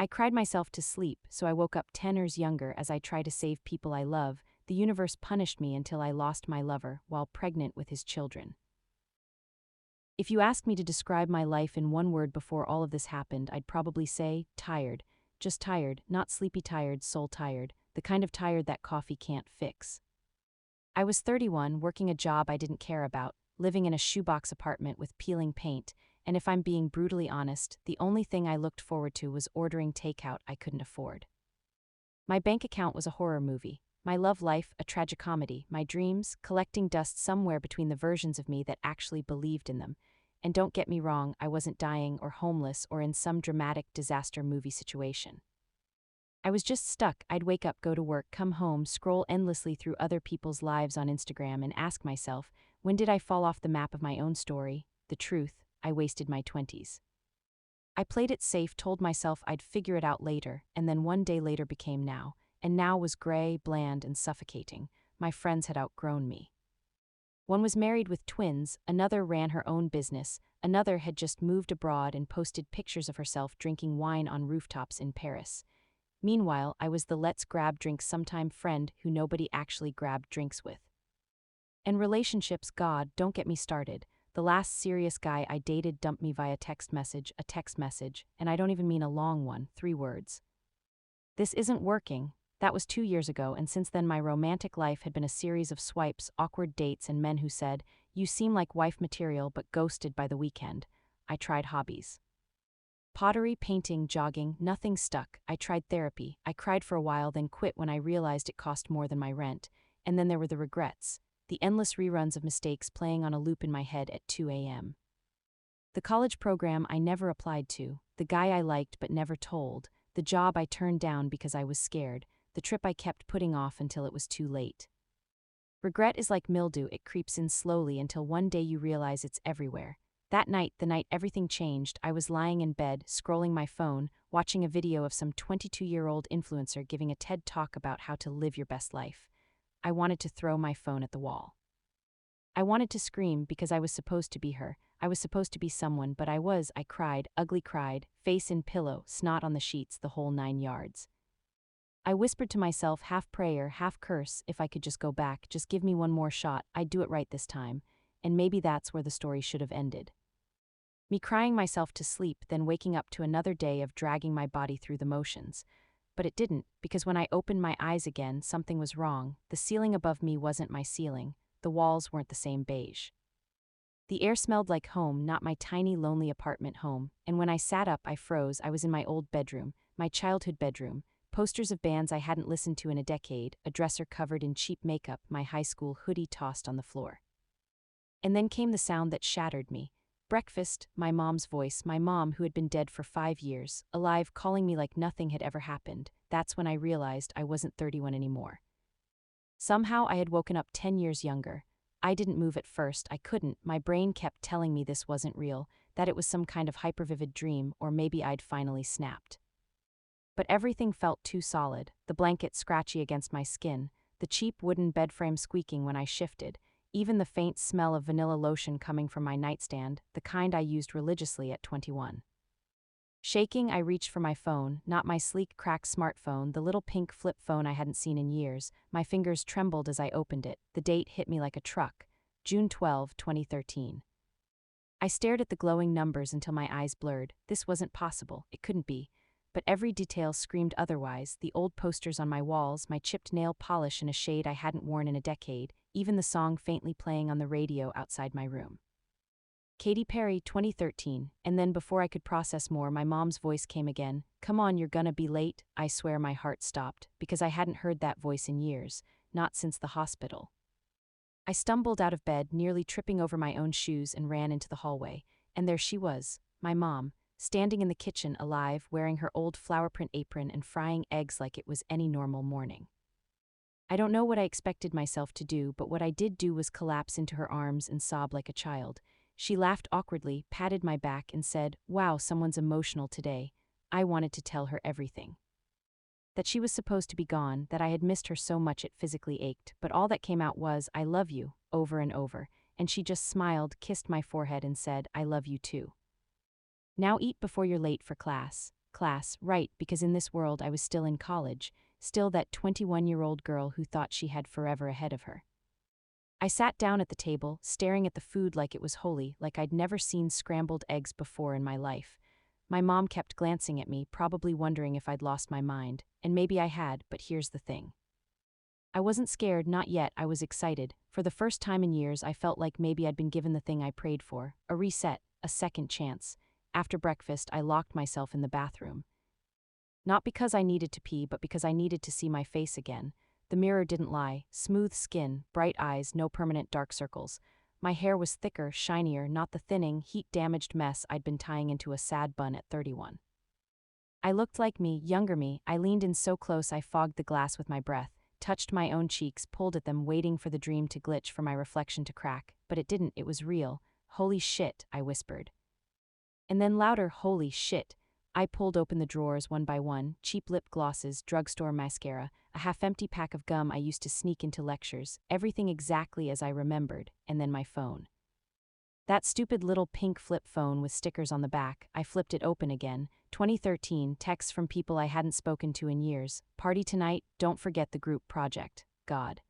I cried myself to sleep, so I woke up 10 years younger as I try to save people I love. The universe punished me until I lost my lover while pregnant with his children. If you ask me to describe my life in one word before all of this happened, I'd probably say tired. Just tired, not sleepy tired, soul tired, the kind of tired that coffee can't fix. I was 31, working a job I didn't care about, living in a shoebox apartment with peeling paint, and if I'm being brutally honest, the only thing I looked forward to was ordering takeout I couldn't afford. My bank account was a horror movie, my love life a tragicomedy, my dreams collecting dust somewhere between the versions of me that actually believed in them. And don't get me wrong, I wasn't dying or homeless or in some dramatic disaster movie situation. I was just stuck. I'd wake up, go to work, come home, scroll endlessly through other people's lives on Instagram and ask myself, when did I fall off the map of my own story? The truth, I wasted my 20s. I played it safe, told myself I'd figure it out later, and then one day later became now, and now was gray, bland, and suffocating. My friends had outgrown me. One was married with twins, another ran her own business, another had just moved abroad and posted pictures of herself drinking wine on rooftops in Paris. Meanwhile, I was the let's grab drinks sometime friend who nobody actually grabbed drinks with. And relationships, God, don't get me started. The last serious guy I dated dumped me via text message, a text message, and I don't even mean a long one, 3 words. This isn't working. That was 2 years ago, and since then my romantic life had been a series of swipes, awkward dates, and men who said, "You seem like wife material," but ghosted by the weekend. I tried hobbies. Pottery, painting, jogging, nothing stuck. I tried therapy. I cried for a while, then quit when I realized it cost more than my rent. And then there were the regrets, the endless reruns of mistakes playing on a loop in my head at 2 a.m. The college program I never applied to, the guy I liked but never told, the job I turned down because I was scared, the trip I kept putting off until it was too late. Regret is like mildew, it creeps in slowly until one day you realize it's everywhere. That night, the night everything changed, I was lying in bed, scrolling my phone, watching a video of some 22-year-old influencer giving a TED talk about how to live your best life. I wanted to throw my phone at the wall. I wanted to scream because I was supposed to be her. I was supposed to be someone, but I cried, ugly cried, face in pillow, snot on the sheets, the whole 9 yards. I whispered to myself, half prayer, half curse, if I could just go back, just give me one more shot, I'd do it right this time. And maybe that's where the story should have ended. Me crying myself to sleep, then waking up to another day of dragging my body through the motions. But it didn't, because when I opened my eyes again, something was wrong. The ceiling above me wasn't my ceiling. The walls weren't the same beige. The air smelled like home, not my tiny, lonely apartment home, and when I sat up, I froze. I was in my old bedroom, my childhood bedroom, posters of bands I hadn't listened to in a decade, a dresser covered in cheap makeup, my high school hoodie tossed on the floor. And then came the sound that shattered me. Breakfast, my mom's voice, my mom who had been dead for 5 years, alive, calling me like nothing had ever happened. That's when I realized I wasn't 31 anymore. Somehow I had woken up 10 years younger. I didn't move at first, I couldn't, my brain kept telling me this wasn't real, that it was some kind of hypervivid dream, or maybe I'd finally snapped. But everything felt too solid, the blanket scratchy against my skin, the cheap wooden bedframe squeaking when I shifted, even the faint smell of vanilla lotion coming from my nightstand, the kind I used religiously at 21. Shaking, I reached for my phone, not my sleek, cracked smartphone, the little pink flip phone I hadn't seen in years. My fingers trembled as I opened it. The date hit me like a truck. June 12, 2013. I stared at the glowing numbers until my eyes blurred. This wasn't possible. It couldn't be. But every detail screamed otherwise, the old posters on my walls, my chipped nail polish in a shade I hadn't worn in a decade, even the song faintly playing on the radio outside my room. Katy Perry, 2013, and then before I could process more, my mom's voice came again. "Come on, you're gonna be late." I swear my heart stopped, because I hadn't heard that voice in years, not since the hospital. I stumbled out of bed, nearly tripping over my own shoes, and ran into the hallway, and there she was, my mom, standing in the kitchen, alive, wearing her old flower print apron and frying eggs like it was any normal morning. I don't know what I expected myself to do, but what I did do was collapse into her arms and sob like a child. She laughed awkwardly, patted my back, and said, "Wow, someone's emotional today." I wanted to tell her everything. That she was supposed to be gone, that I had missed her so much it physically ached, but all that came out was, "I love you," over and over, and she just smiled, kissed my forehead, and said, "I love you too. Now eat before you're late for class." class, right, because in this world I was still in college, still that 21-year-old girl who thought she had forever ahead of her. I sat down at the table, staring at the food like it was holy, like I'd never seen scrambled eggs before in my life. My mom kept glancing at me, probably wondering if I'd lost my mind, and maybe I had, but here's the thing. I wasn't scared, not yet, I was excited. For the first time in years, I felt like maybe I'd been given the thing I prayed for, a reset, a second chance. After breakfast, I locked myself in the bathroom. Not because I needed to pee, but because I needed to see my face again. The mirror didn't lie. Smooth skin, bright eyes, no permanent dark circles. My hair was thicker, shinier, not the thinning, heat-damaged mess I'd been tying into a sad bun at 31. I looked like me, younger me. I leaned in so close I fogged the glass with my breath, touched my own cheeks, pulled at them, waiting for the dream to glitch, for my reflection to crack. But it didn't, it was real. Holy shit, I whispered. And then louder, holy shit. I pulled open the drawers one by one, cheap lip glosses, drugstore mascara, a half-empty pack of gum I used to sneak into lectures, everything exactly as I remembered, and then my phone. That stupid little pink flip phone with stickers on the back. I flipped it open again. 2013, texts from people I hadn't spoken to in years. Party tonight, don't forget the group project. God.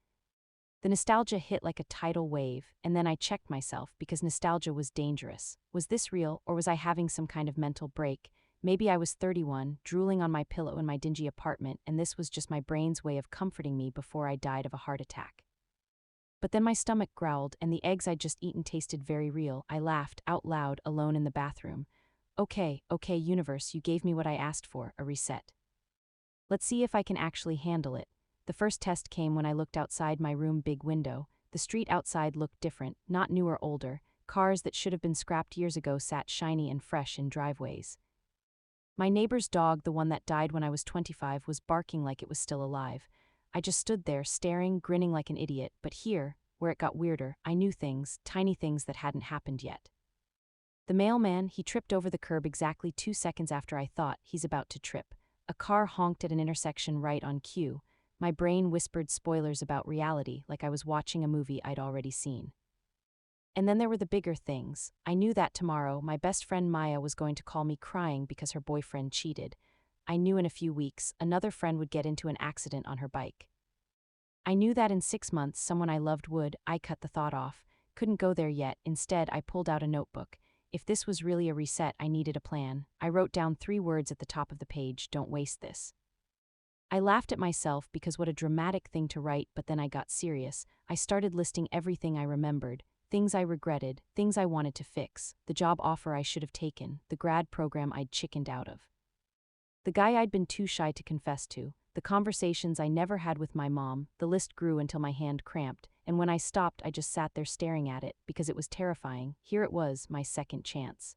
The nostalgia hit like a tidal wave, and then I checked myself because nostalgia was dangerous. Was this real, or was I having some kind of mental break? Maybe I was 31, drooling on my pillow in my dingy apartment, and this was just my brain's way of comforting me before I died of a heart attack. But then my stomach growled, and the eggs I'd just eaten tasted very real. I laughed, out loud, alone in the bathroom. Okay, universe, you gave me what I asked for, a reset. Let's see if I can actually handle it. The first test came when I looked outside my room big window. The street outside looked different, not new or older. Cars that should have been scrapped years ago sat shiny and fresh in driveways. My neighbor's dog, the one that died when I was 25, was barking like it was still alive. I just stood there, staring, grinning like an idiot, but here, where it got weirder, I knew things, tiny things that hadn't happened yet. The mailman, he tripped over the curb exactly 2 seconds after I thought he's about to trip. A car honked at an intersection right on cue. My brain whispered spoilers about reality, like I was watching a movie I'd already seen. And then there were the bigger things. I knew that tomorrow, my best friend Maya was going to call me crying because her boyfriend cheated. I knew in a few weeks, another friend would get into an accident on her bike. I knew that in 6 months, someone I loved would. I cut the thought off. Couldn't go there yet. Instead, I pulled out a notebook. If this was really a reset, I needed a plan. I wrote down 3 words at the top of the page: don't waste this. I laughed at myself because what a dramatic thing to write, but then I got serious. I started listing everything I remembered, things I regretted, things I wanted to fix, the job offer I should have taken, the grad program I'd chickened out of, the guy I'd been too shy to confess to, the conversations I never had with my mom. The list grew until my hand cramped, and when I stopped, I just sat there staring at it because it was terrifying. Here it was, my second chance.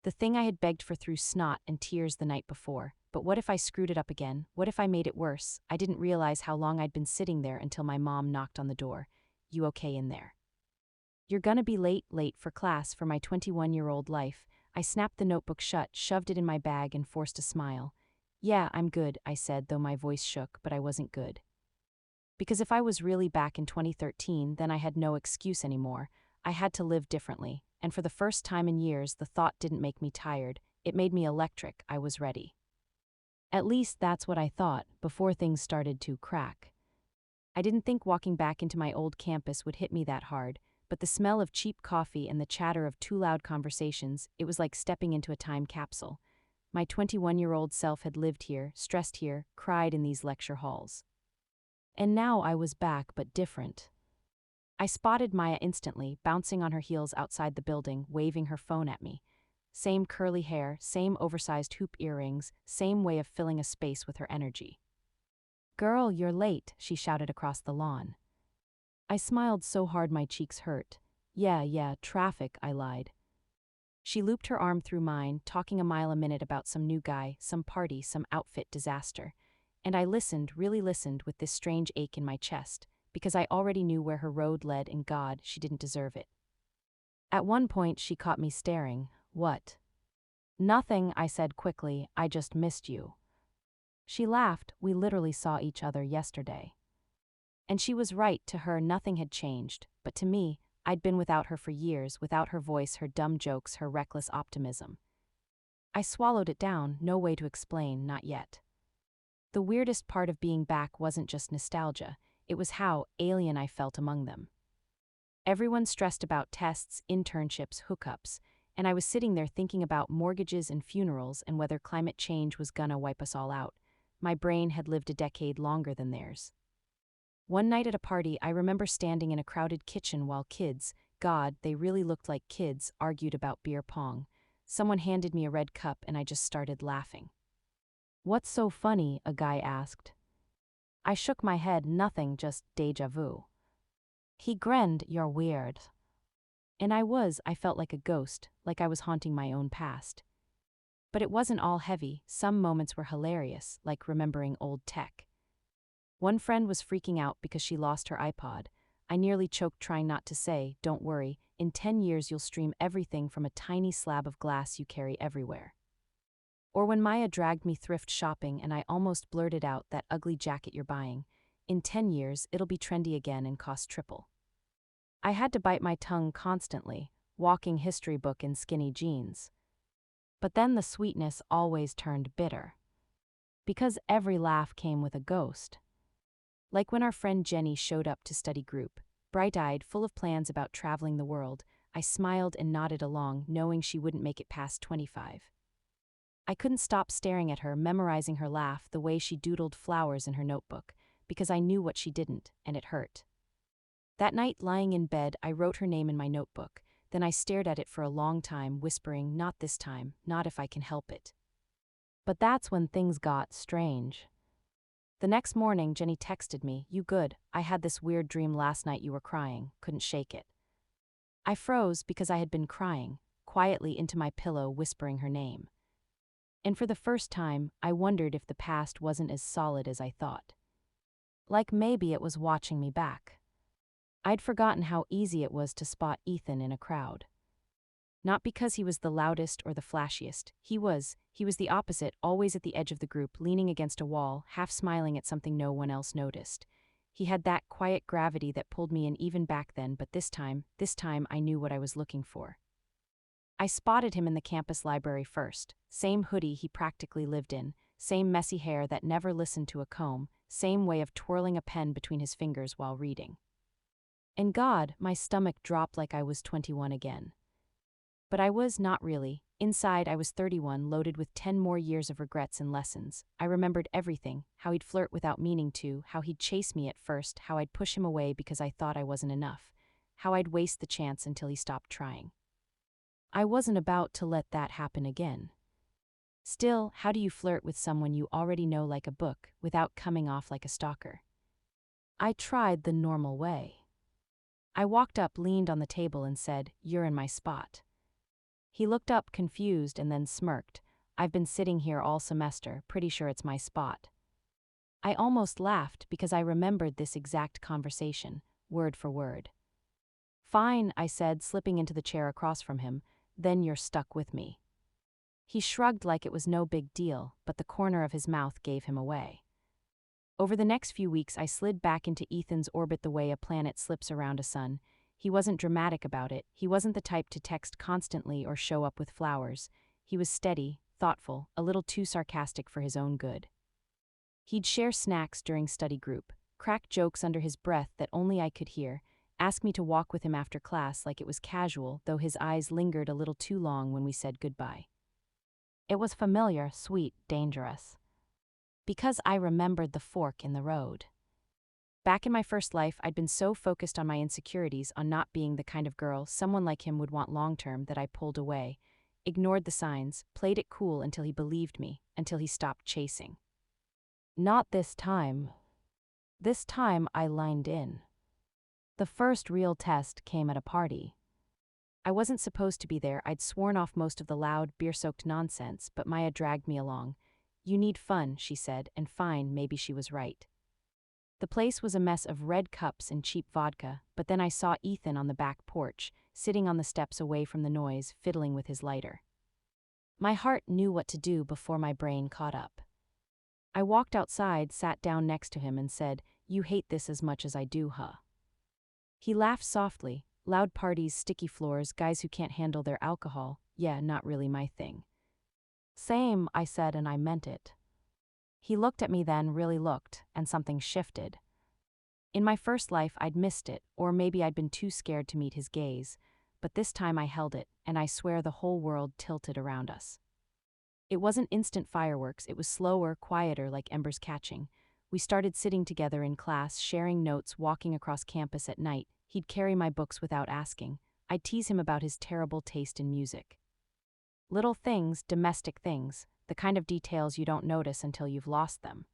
The thing I had begged for through snot and tears the night before. But what if I screwed it up again? What if I made it worse? I didn't realize how long I'd been sitting there until my mom knocked on the door. You okay in there? You're gonna be late for class for my 21-year-old life. I snapped the notebook shut, shoved it in my bag, and forced a smile. Yeah, I'm good, I said, though my voice shook, but I wasn't good. Because if I was really back in 2013, then I had no excuse anymore. I had to live differently, and for the first time in years, the thought didn't make me tired. It made me electric. I was ready. At least that's what I thought, before things started to crack. I didn't think walking back into my old campus would hit me that hard, but the smell of cheap coffee and the chatter of too loud conversations, it was like stepping into a time capsule. My 21-year-old self had lived here, stressed here, cried in these lecture halls. And now I was back, but different. I spotted Maya instantly, bouncing on her heels outside the building, waving her phone at me. Same curly hair, same oversized hoop earrings, same way of filling a space with her energy. Girl, you're late, she shouted across the lawn. I smiled so hard my cheeks hurt. Yeah, traffic, I lied. She looped her arm through mine, talking a mile a minute about some new guy, some party, some outfit disaster. And I listened, really listened, with this strange ache in my chest, because I already knew where her road led, and God, she didn't deserve it. At one point, she caught me staring. What? Nothing, I said quickly, I just missed you. She laughed. We literally saw each other yesterday. And she was right. To her, nothing had changed, but to me, I'd been without her for years, without her voice, her dumb jokes, her reckless optimism. I swallowed it down, no way to explain, not yet. The weirdest part of being back wasn't just nostalgia, it was how alien I felt among them. Everyone stressed about tests, internships, hookups, and I was sitting there thinking about mortgages and funerals and whether climate change was gonna wipe us all out. My brain had lived a decade longer than theirs. One night at a party, I remember standing in a crowded kitchen while kids, God, they really looked like kids, argued about beer pong. Someone handed me a red cup and I just started laughing. "What's so funny?" a guy asked. I shook my head, nothing, just déjà vu. He grinned, "You're weird." And I felt like a ghost, like I was haunting my own past. But it wasn't all heavy, some moments were hilarious, like remembering old tech. One friend was freaking out because she lost her iPod. I nearly choked trying not to say, "Don't worry, in 10 years you'll stream everything from a tiny slab of glass you carry everywhere." Or when Maya dragged me thrift shopping and I almost blurted out, "That ugly jacket you're buying. In 10 years, it'll be trendy again and cost triple." I had to bite my tongue constantly, walking history book in skinny jeans. But then the sweetness always turned bitter. Because every laugh came with a ghost. Like when our friend Jenny showed up to study group, bright-eyed, full of plans about traveling the world, I smiled and nodded along, knowing she wouldn't make it past 25. I couldn't stop staring at her, memorizing her laugh, the way she doodled flowers in her notebook, because I knew what she didn't, and it hurt. That night, lying in bed, I wrote her name in my notebook, then I stared at it for a long time, whispering, "Not this time, not if I can help it." But that's when things got strange. The next morning, Jenny texted me, "You good? I had this weird dream last night you were crying, couldn't shake it." I froze because I had been crying, quietly into my pillow, whispering her name. And for the first time, I wondered if the past wasn't as solid as I thought. Like maybe it was watching me back. I'd forgotten how easy it was to spot Ethan in a crowd. Not because he was the loudest or the flashiest, he was the opposite, always at the edge of the group, leaning against a wall, half smiling at something no one else noticed. He had that quiet gravity that pulled me in even back then, but this time I knew what I was looking for. I spotted him in the campus library first, same hoodie he practically lived in, same messy hair that never listened to a comb, same way of twirling a pen between his fingers while reading. And God, my stomach dropped like I was 21 again. But I was not really. Inside, I was 31, loaded with 10 more years of regrets and lessons. I remembered everything, how he'd flirt without meaning to, how he'd chase me at first, how I'd push him away because I thought I wasn't enough, how I'd waste the chance until he stopped trying. I wasn't about to let that happen again. Still, how do you flirt with someone you already know like a book, without coming off like a stalker? I tried the normal way. I walked up, leaned on the table and said, "You're in my spot." He looked up, confused, and then smirked. "I've been sitting here all semester, pretty sure it's my spot." I almost laughed because I remembered this exact conversation, word for word. "Fine," I said, slipping into the chair across from him, "then you're stuck with me." He shrugged like it was no big deal, but the corner of his mouth gave him away. Over the next few weeks, I slid back into Ethan's orbit the way a planet slips around a sun. He wasn't dramatic about it. He wasn't the type to text constantly or show up with flowers. He was steady, thoughtful, a little too sarcastic for his own good. He'd share snacks during study group, crack jokes under his breath that only I could hear, ask me to walk with him after class like it was casual, though his eyes lingered a little too long when we said goodbye. It was familiar, sweet, dangerous. Because I remembered the fork in the road. Back in my first life, I'd been so focused on my insecurities, on not being the kind of girl someone like him would want long-term, that I pulled away, ignored the signs, played it cool until he believed me, until he stopped chasing. Not this time. This time I lined in. The first real test came at a party. I wasn't supposed to be there. I'd sworn off most of the loud, beer-soaked nonsense, but Maya dragged me along. "You need fun," she said, and fine, maybe she was right. The place was a mess of red cups and cheap vodka, but then I saw Ethan on the back porch, sitting on the steps away from the noise, fiddling with his lighter. My heart knew what to do before my brain caught up. I walked outside, sat down next to him and said, "You hate this as much as I do, huh?" He laughed softly. "Loud parties, sticky floors, guys who can't handle their alcohol. Yeah, not really my thing." Same, I said, and I meant it. He looked at me then, really looked, and something shifted. In my first life, I'd missed it, or maybe I'd been too scared to meet his gaze, but this time I held it, and I swear the whole world tilted around us. It wasn't instant fireworks, it was slower, quieter, like embers catching. We started sitting together in class, sharing notes, walking across campus at night. He'd carry my books without asking. I'd tease him about his terrible taste in music. Little things, domestic things, the kind of details you don't notice until you've lost them.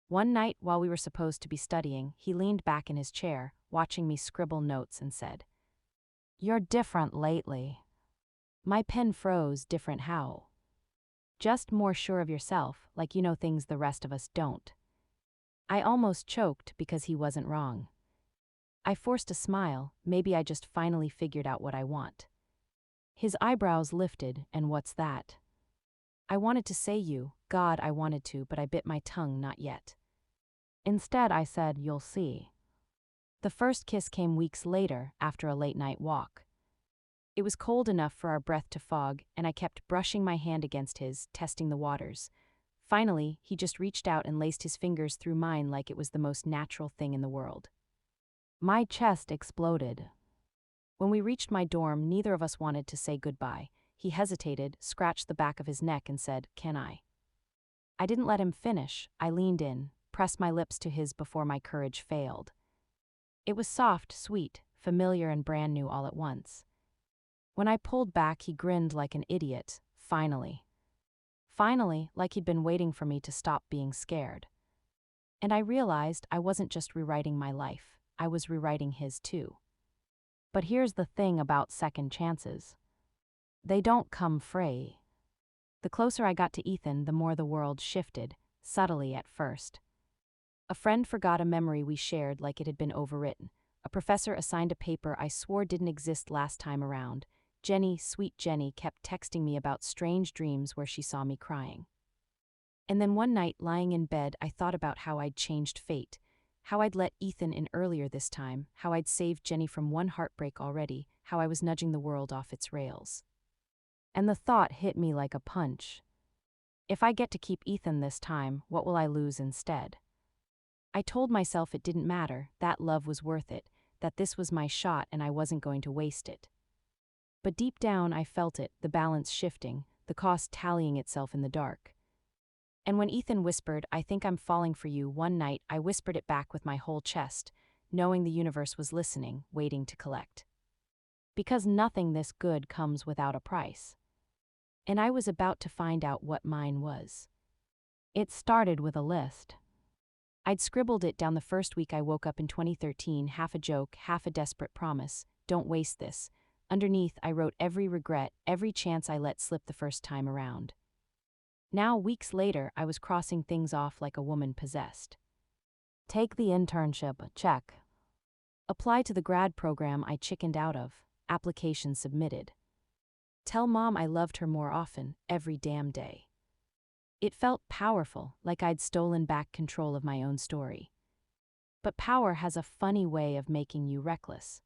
One night, while we were supposed to be studying, he leaned back in his chair, watching me scribble notes, and said, "You're different lately." My pen froze. Different how? Just more sure of yourself, like you know things the rest of us don't. I almost choked because he wasn't wrong. I forced a smile. Maybe I just finally figured out what I want. His eyebrows lifted, and what's that? I wanted to say you, God, I wanted to, but I bit my tongue, not yet. Instead, I said, "You'll see." The first kiss came weeks later, after a late-night walk. It was cold enough for our breath to fog, and I kept brushing my hand against his, testing the waters. Finally, he just reached out and laced his fingers through mine like it was the most natural thing in the world. My chest exploded. When we reached my dorm, neither of us wanted to say goodbye. He hesitated, scratched the back of his neck, and said, "Can I?" I didn't let him finish. I leaned in, pressed my lips to his before my courage failed. It was soft, sweet, familiar, and brand new all at once. When I pulled back, he grinned like an idiot. Finally. Finally, like he'd been waiting for me to stop being scared. And I realized I wasn't just rewriting my life, I was rewriting his too. But here's the thing about second chances. They don't come free. The closer I got to Ethan, the more the world shifted, subtly at first. A friend forgot a memory we shared like it had been overwritten. A professor assigned a paper I swore didn't exist last time around. Jenny, sweet Jenny, kept texting me about strange dreams where she saw me crying. And then one night, lying in bed, I thought about how I'd changed fate, how I'd let Ethan in earlier this time, how I'd saved Jenny from one heartbreak already, how I was nudging the world off its rails. And the thought hit me like a punch. If I get to keep Ethan this time, what will I lose instead? I told myself it didn't matter, that love was worth it, that this was my shot and I wasn't going to waste it. But deep down I felt it, the balance shifting, the cost tallying itself in the dark. And when Ethan whispered, "I think I'm falling for you," one night I whispered it back with my whole chest, knowing the universe was listening, waiting to collect. Because nothing this good comes without a price. And I was about to find out what mine was. It started with a list. I'd scribbled it down the first week I woke up in 2013, half a joke, half a desperate promise. Don't waste this. Underneath, I wrote every regret, every chance I let slip the first time around. Now, weeks later, I was crossing things off like a woman possessed. Take the internship, check. Apply to the grad program I chickened out of, application submitted. Tell mom I loved her more often, every damn day. It felt powerful, like I'd stolen back control of my own story. But power has a funny way of making you reckless.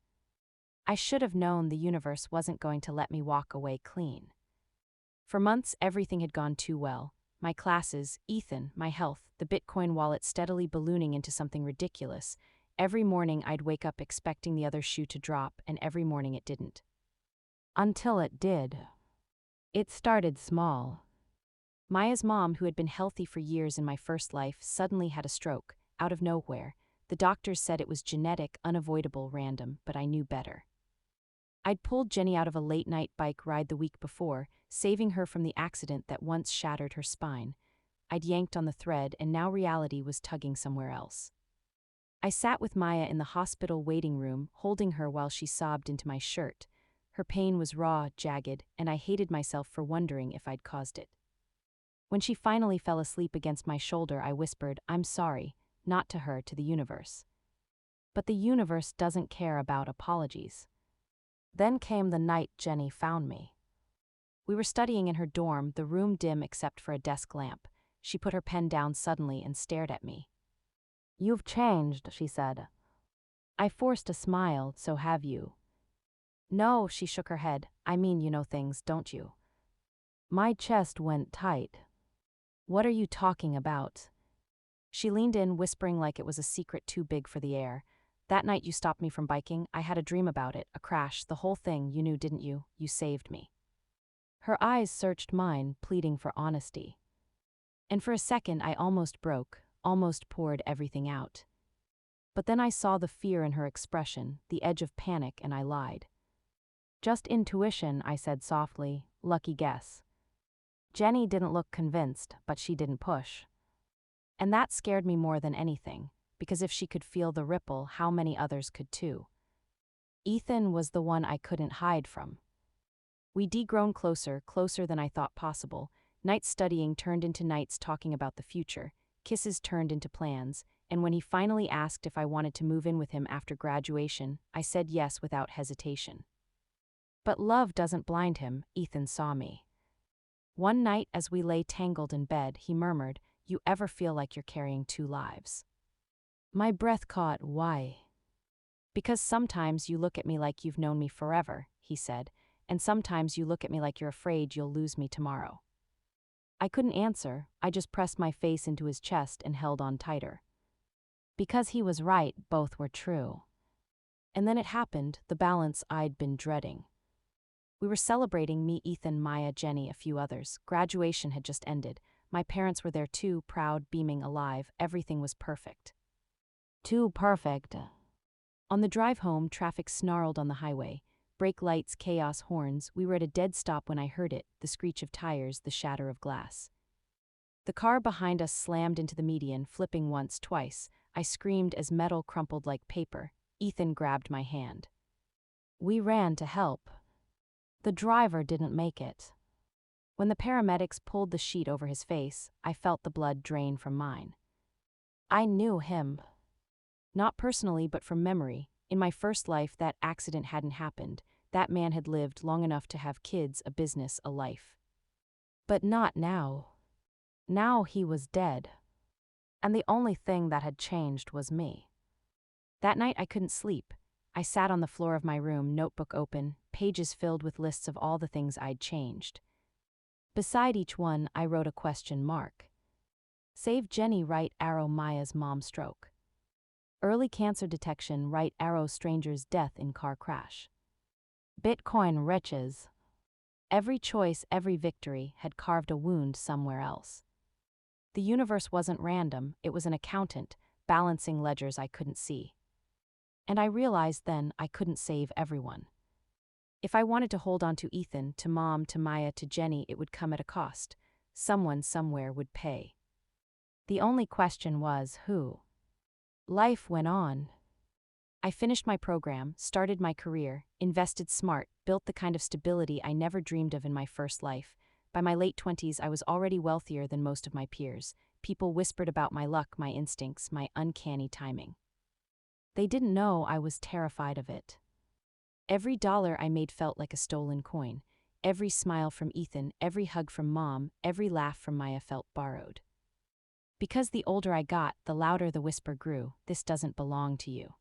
I should have known the universe wasn't going to let me walk away clean. For months, everything had gone too well. My classes, Ethan, my health, the Bitcoin wallet steadily ballooning into something ridiculous. Every morning I'd wake up expecting the other shoe to drop, and every morning it didn't. Until it did. It started small. Maya's mom, who had been healthy for years in my first life, suddenly had a stroke, out of nowhere. The doctors said it was genetic, unavoidable, random, but I knew better. I'd pulled Jenny out of a late-night bike ride the week before, saving her from the accident that once shattered her spine. I'd yanked on the thread, and now reality was tugging somewhere else. I sat with Maya in the hospital waiting room, holding her while she sobbed into my shirt. Her pain was raw, jagged, and I hated myself for wondering if I'd caused it. When she finally fell asleep against my shoulder, I whispered, "I'm sorry," not to her, to the universe. But the universe doesn't care about apologies. Then came the night Jenny found me. We were studying in her dorm, the room dim except for a desk lamp. She put her pen down suddenly and stared at me. "You've changed," she said. I forced a smile. "So have you." "No," she shook her head. "I mean, you know things, don't you?" My chest went tight. What are you talking about? She leaned in, whispering like it was a secret too big for the air. That night you stopped me from biking, I had a dream about it, a crash, the whole thing. You knew, didn't you? You saved me. Her eyes searched mine, pleading for honesty. And for a second I almost broke, almost poured everything out. But then I saw the fear in her expression, the edge of panic, and I lied. Just intuition, I said softly. Lucky guess. Jenny didn't look convinced, but she didn't push. And that scared me more than anything, because if she could feel the ripple, how many others could too? Ethan was the one I couldn't hide from. We'd grown closer, closer than I thought possible. Nights studying turned into nights talking about the future. Kisses turned into plans, and when he finally asked if I wanted to move in with him after graduation, I said yes without hesitation. But love doesn't blind him. Ethan saw me. One night as we lay tangled in bed, he murmured, "You ever feel like you're carrying two lives?" My breath caught. Why? Because sometimes you look at me like you've known me forever, he said, and sometimes you look at me like you're afraid you'll lose me tomorrow. I couldn't answer, I just pressed my face into his chest and held on tighter. Because he was right, both were true. And then it happened, the balance I'd been dreading. We were celebrating, me, Ethan, Maya, Jenny, a few others. Graduation had just ended. My parents were there too, proud, beaming, alive. Everything was perfect. Too perfect. On the drive home, traffic snarled on the highway. Brake lights, chaos, horns. We were at a dead stop when I heard it, the screech of tires, the shatter of glass. The car behind us slammed into the median, flipping once, twice. I screamed as metal crumpled like paper. Ethan grabbed my hand. We ran to help. The driver didn't make it. When the paramedics pulled the sheet over his face, I felt the blood drain from mine. I knew him. Not personally, but from memory. In my first life, that accident hadn't happened. That man had lived long enough to have kids, a business, a life. But not now. Now he was dead. And the only thing that had changed was me. That night I couldn't sleep. I sat on the floor of my room, notebook open, pages filled with lists of all the things I'd changed. Beside each one, I wrote a question mark. Save Jenny, right arrow, Maya's mom stroke. Early cancer detection, right arrow, stranger's death in car crash. Bitcoin riches. Every choice, every victory had carved a wound somewhere else. The universe wasn't random, it was an accountant, balancing ledgers I couldn't see. And I realized then I couldn't save everyone. If I wanted to hold on to Ethan, to Mom, to Maya, to Jenny, it would come at a cost. Someone somewhere would pay. The only question was, who? Life went on. I finished my program, started my career, invested smart, built the kind of stability I never dreamed of in my first life. By my late 20s, I was already wealthier than most of my peers. People whispered about my luck, my instincts, my uncanny timing. They didn't know I was terrified of it. Every dollar I made felt like a stolen coin. Every smile from Ethan, every hug from Mom, every laugh from Maya felt borrowed. Because the older I got, the louder the whisper grew, "This doesn't belong to you."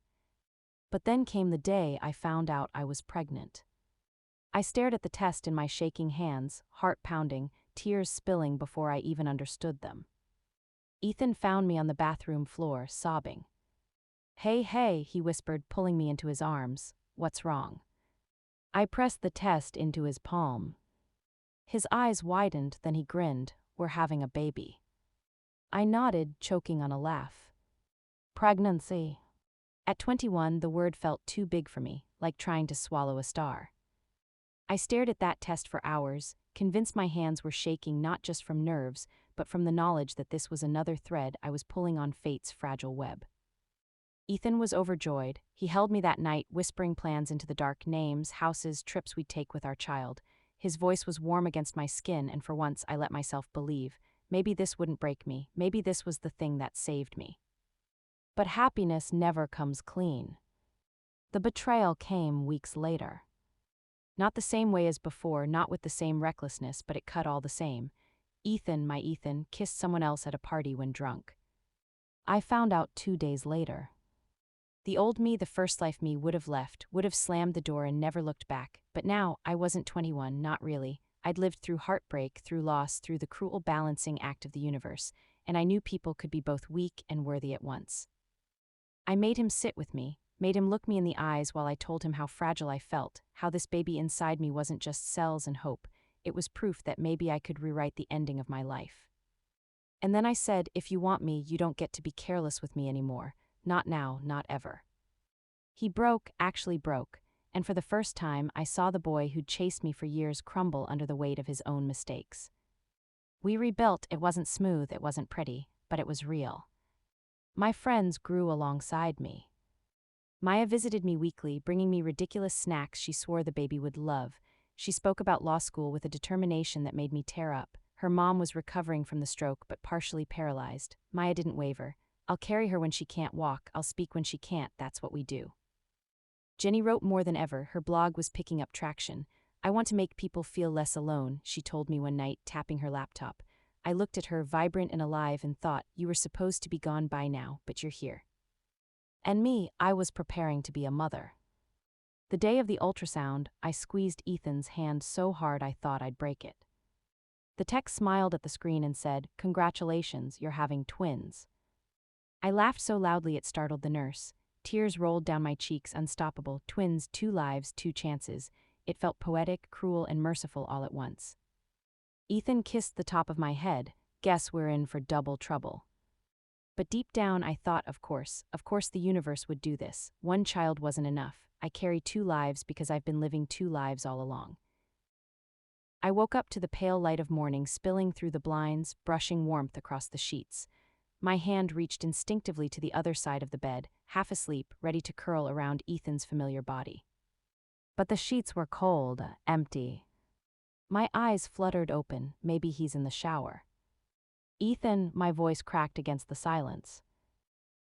But then came the day I found out I was pregnant. I stared at the test in my shaking hands, heart pounding, tears spilling before I even understood them. Ethan found me on the bathroom floor, sobbing. "Hey, hey," he whispered, pulling me into his arms. "What's wrong?" I pressed the test into his palm. His eyes widened, then he grinned. "We're having a baby." I nodded, choking on a laugh. Pregnancy. At 21, the word felt too big for me, like trying to swallow a star. I stared at that test for hours, convinced my hands were shaking not just from nerves, but from the knowledge that this was another thread I was pulling on fate's fragile web. Ethan was overjoyed. He held me that night, whispering plans into the dark, names, houses, trips we'd take with our child. His voice was warm against my skin, and for once I let myself believe. Maybe this wouldn't break me. Maybe this was the thing that saved me. But happiness never comes clean. The betrayal came weeks later. Not the same way as before, not with the same recklessness, but it cut all the same. Ethan, my Ethan, kissed someone else at a party when drunk. I found out 2 days later. The old me, the first life me, would have left, would have slammed the door and never looked back, but now I wasn't 21, not really. I'd lived through heartbreak, through loss, through the cruel balancing act of the universe, and I knew people could be both weak and worthy at once. I made him sit with me, made him look me in the eyes while I told him how fragile I felt, how this baby inside me wasn't just cells and hope, it was proof that maybe I could rewrite the ending of my life. And then I said, if you want me, you don't get to be careless with me anymore. Not now, not ever. He broke, actually broke, and for the first time I saw the boy who'd chased me for years crumble under the weight of his own mistakes. We rebuilt. It wasn't smooth, it wasn't pretty, but it was real. My friends grew alongside me. Maya visited me weekly, bringing me ridiculous snacks she swore the baby would love. She spoke about law school with a determination that made me tear up. Her mom was recovering from the stroke but partially paralyzed. Maya didn't waver. I'll carry her when she can't walk, I'll speak when she can't, that's what we do. Jenny wrote more than ever, her blog was picking up traction. I want to make people feel less alone, she told me one night, tapping her laptop. I looked at her, vibrant and alive, and thought, you were supposed to be gone by now, but you're here. And me, I was preparing to be a mother. The day of the ultrasound, I squeezed Ethan's hand so hard I thought I'd break it. The tech smiled at the screen and said, congratulations, you're having twins. I laughed so loudly it startled the nurse. Tears rolled down my cheeks, unstoppable. Twins, 2 lives, 2 chances. It felt poetic, cruel, and merciful all at once. Ethan kissed the top of my head. Guess we're in for double trouble. But deep down I thought, of course the universe would do this. 1 child wasn't enough. I carry 2 lives because I've been living 2 lives all along. I woke up to the pale light of morning spilling through the blinds, brushing warmth across the sheets. My hand reached instinctively to the other side of the bed, half asleep, ready to curl around Ethan's familiar body. But the sheets were cold, empty. My eyes fluttered open, maybe he's in the shower. Ethan, my voice cracked against the silence.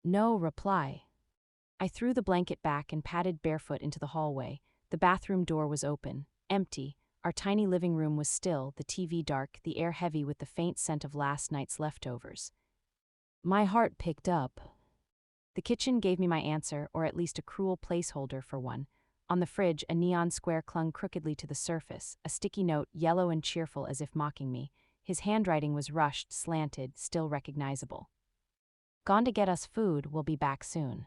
No reply. I threw the blanket back and padded barefoot into the hallway. The bathroom door was open, empty. Our tiny living room was still, the TV dark, the air heavy with the faint scent of last night's leftovers. My heart picked up. The kitchen gave me my answer, or at least a cruel placeholder for one. On the fridge, a neon square clung crookedly to the surface, a sticky note, yellow and cheerful as if mocking me. His handwriting was rushed, slanted, still recognizable. Gone to get us food, we'll be back soon.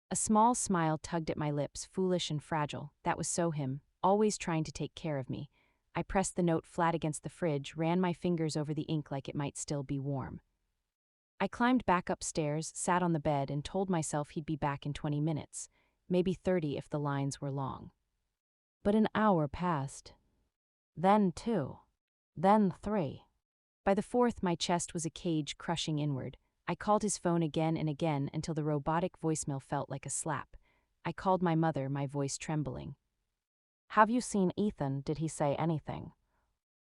A small smile tugged at my lips, foolish and fragile. That was so him, always trying to take care of me. I pressed the note flat against the fridge, ran my fingers over the ink like it might still be warm. I climbed back upstairs, sat on the bed, and told myself he'd be back in 20 minutes, maybe 30 if the lines were long. But an hour passed. Then 2. Then 3. By the 4th, my chest was a cage crushing inward. I called his phone again and again until the robotic voicemail felt like a slap. I called my mother, my voice trembling. Have you seen Ethan? Did he say anything?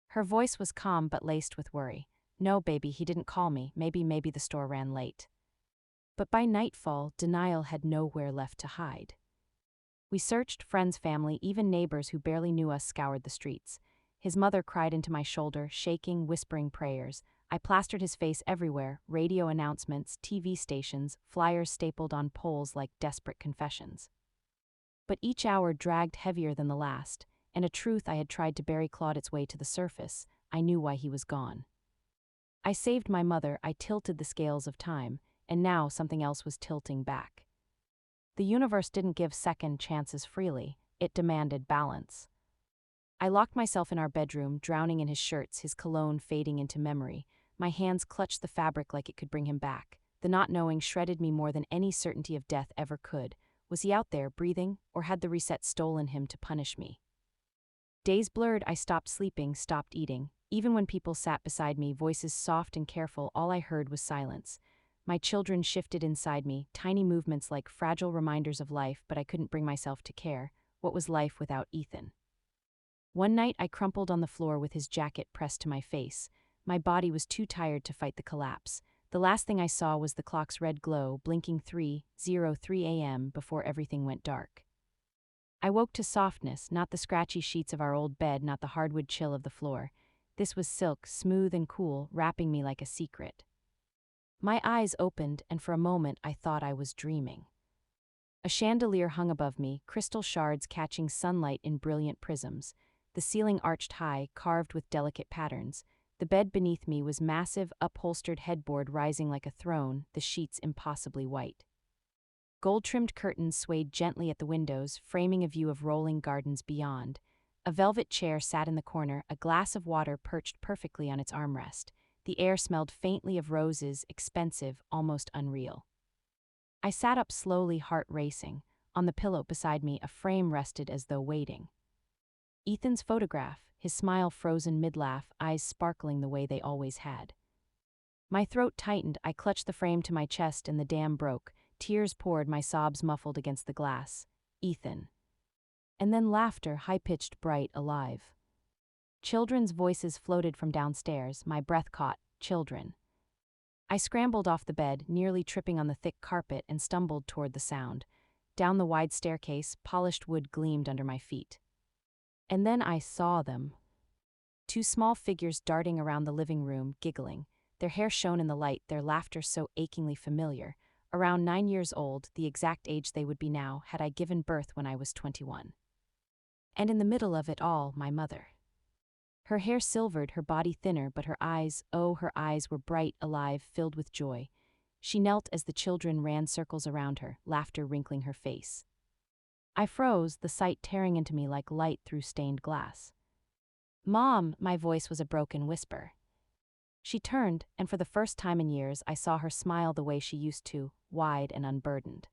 Her voice was calm but laced with worry. No, baby, he didn't call me. Maybe the store ran late. But by nightfall, denial had nowhere left to hide. We searched, friends, family, even neighbors who barely knew us scoured the streets. His mother cried into my shoulder, shaking, whispering prayers. I plastered his face everywhere, radio announcements, TV stations, flyers stapled on poles like desperate confessions. But each hour dragged heavier than the last, and a truth I had tried to bury clawed its way to the surface. I knew why he was gone. I saved my mother, I tilted the scales of time, and now something else was tilting back. The universe didn't give second chances freely, it demanded balance. I locked myself in our bedroom, drowning in his shirts, his cologne fading into memory. My hands clutched the fabric like it could bring him back. The not knowing shredded me more than any certainty of death ever could. Was he out there, breathing, or had the reset stolen him to punish me? Days blurred, I stopped sleeping, stopped eating. Even when people sat beside me, voices soft and careful, all I heard was silence. My children shifted inside me, tiny movements like fragile reminders of life, but I couldn't bring myself to care. What was life without Ethan? One night I crumpled on the floor with his jacket pressed to my face. My body was too tired to fight the collapse. The last thing I saw was the clock's red glow, blinking 3:03 a.m. before everything went dark. I woke to softness, not the scratchy sheets of our old bed, not the hardwood chill of the floor. This was silk, smooth and cool, wrapping me like a secret. My eyes opened, and for a moment I thought I was dreaming. A chandelier hung above me, crystal shards catching sunlight in brilliant prisms. the ceiling arched high, carved with delicate patterns. The bed beneath me was massive, upholstered headboard rising like a throne, the sheets impossibly white. Gold-trimmed curtains swayed gently at the windows, framing a view of rolling gardens beyond. A velvet chair sat in the corner, a glass of water perched perfectly on its armrest. The air smelled faintly of roses, expensive, almost unreal. I sat up slowly, heart racing. On the pillow beside me, a frame rested as though waiting. Ethan's photograph, his smile frozen mid-laugh, eyes sparkling the way they always had. My throat tightened, I clutched the frame to my chest and the dam broke. Tears poured, my sobs muffled against the glass. Ethan. And then laughter, high-pitched, bright, alive. Children's voices floated from downstairs, my breath caught. Children. I scrambled off the bed, nearly tripping on the thick carpet, and stumbled toward the sound. Down the wide staircase, polished wood gleamed under my feet. And then I saw them. Two small figures darting around the living room, giggling. Their hair shone in the light, their laughter so achingly familiar. Around 9 years old, the exact age they would be now, had I given birth when I was 21. And in the middle of it all, my mother. Her hair silvered, her body thinner, but her eyes, oh, her eyes were bright, alive, filled with joy. She knelt as the children ran circles around her, laughter wrinkling her face. I froze, the sight tearing into me like light through stained glass. "Mom," my voice was a broken whisper. She turned, and for the first time in years I saw her smile the way she used to, wide and unburdened.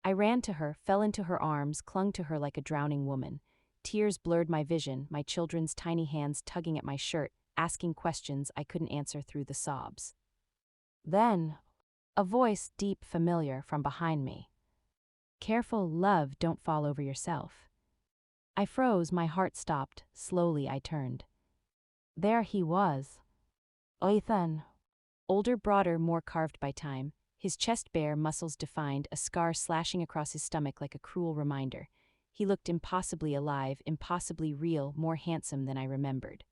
I ran to her, fell into her arms, clung to her like a drowning woman. Tears blurred my vision, my children's tiny hands tugging at my shirt, asking questions I couldn't answer through the sobs. Then, a voice, deep, familiar, from behind me. "Careful, love, don't fall over yourself." I froze, my heart stopped. Slowly I turned. There he was. Ethan. Older, broader, more carved by time, his chest bare, muscles defined, a scar slashing across his stomach like a cruel reminder. He looked impossibly alive, impossibly real, more handsome than I remembered.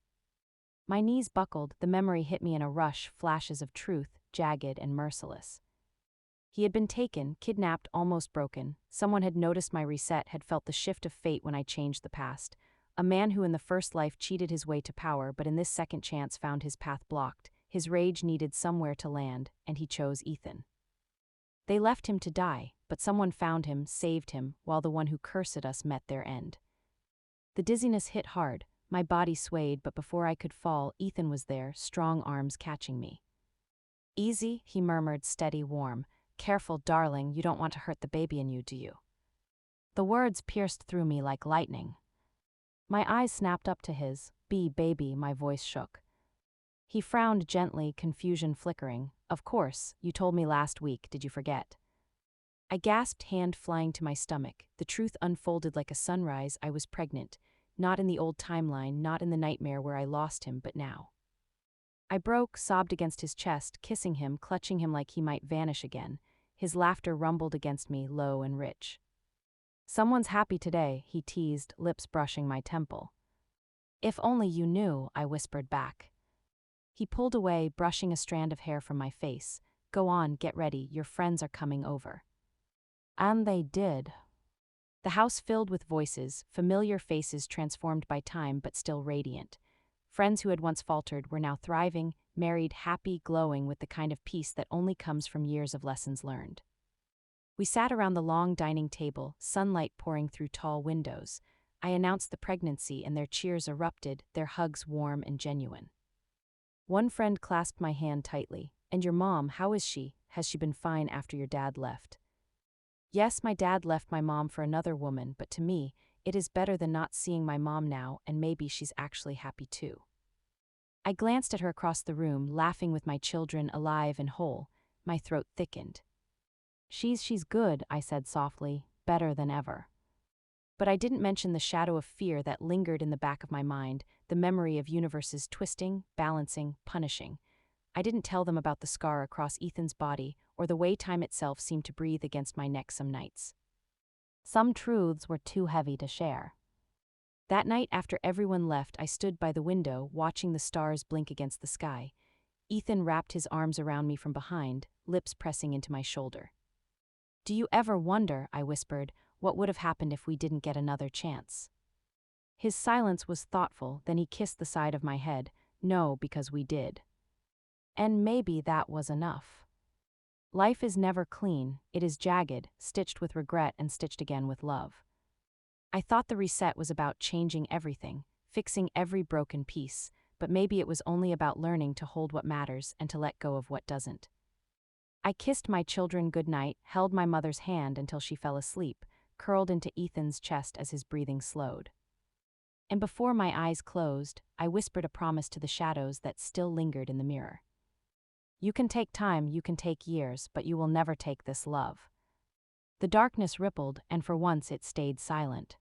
My knees buckled, the memory hit me in a rush, flashes of truth, jagged and merciless. He had been taken, kidnapped, almost broken. Someone had noticed my reset, had felt the shift of fate when I changed the past. A man who in the first life cheated his way to power, but in this second chance found his path blocked. His rage needed somewhere to land, and he chose Ethan. They left him to die, but someone found him, saved him, while the one who cursed us met their end. The dizziness hit hard, my body swayed, but before I could fall, Ethan was there, strong arms catching me. "Easy," he murmured, steady, warm. "Careful, darling, you don't want to hurt the baby in you, do you?" The words pierced through me like lightning. My eyes snapped up to his. "Baby," my voice shook. He frowned gently, confusion flickering. "Of course, you told me last week, did you forget?" I gasped, hand flying to my stomach. The truth unfolded like a sunrise. I was pregnant. Not in the old timeline, not in the nightmare where I lost him, but now. I broke, sobbed against his chest, kissing him, clutching him like he might vanish again. His laughter rumbled against me, low and rich. "Someone's happy today," he teased, lips brushing my temple. "If only you knew," I whispered back. He pulled away, brushing a strand of hair from my face. "Go on, get ready, your friends are coming over." And they did. The house filled with voices, familiar faces transformed by time but still radiant. Friends who had once faltered were now thriving, married, happy, glowing with the kind of peace that only comes from years of lessons learned. We sat around the long dining table, sunlight pouring through tall windows. I announced the pregnancy and their cheers erupted, their hugs warm and genuine. One friend clasped my hand tightly. "And your mom, how is she? Has she been fine after your dad left?" "Yes, my dad left my mom for another woman, but to me, it is better than not seeing my mom now, and maybe she's actually happy too." I glanced at her across the room, laughing with my children, alive and whole. My throat thickened. She's good," I said softly, "better than ever." But I didn't mention the shadow of fear that lingered in the back of my mind, the memory of universes twisting, balancing, punishing. I didn't tell them about the scar across Ethan's body or the way time itself seemed to breathe against my neck some nights. Some truths were too heavy to share. That night after everyone left, I stood by the window, watching the stars blink against the sky. Ethan wrapped his arms around me from behind, lips pressing into my shoulder. "Do you ever wonder," I whispered, "what would have happened if we didn't get another chance?" His silence was thoughtful, then he kissed the side of my head. No, because we did. And maybe that was enough. Life is never clean, it is jagged, stitched with regret and stitched again with love. I thought the reset was about changing everything, fixing every broken piece, but maybe it was only about learning to hold what matters and to let go of what doesn't. I kissed my children goodnight, held my mother's hand until she fell asleep, curled into Ethan's chest as his breathing slowed. And before my eyes closed, I whispered a promise to the shadows that still lingered in the mirror. You can take time, you can take years, but you will never take this love. The darkness rippled, and for once it stayed silent.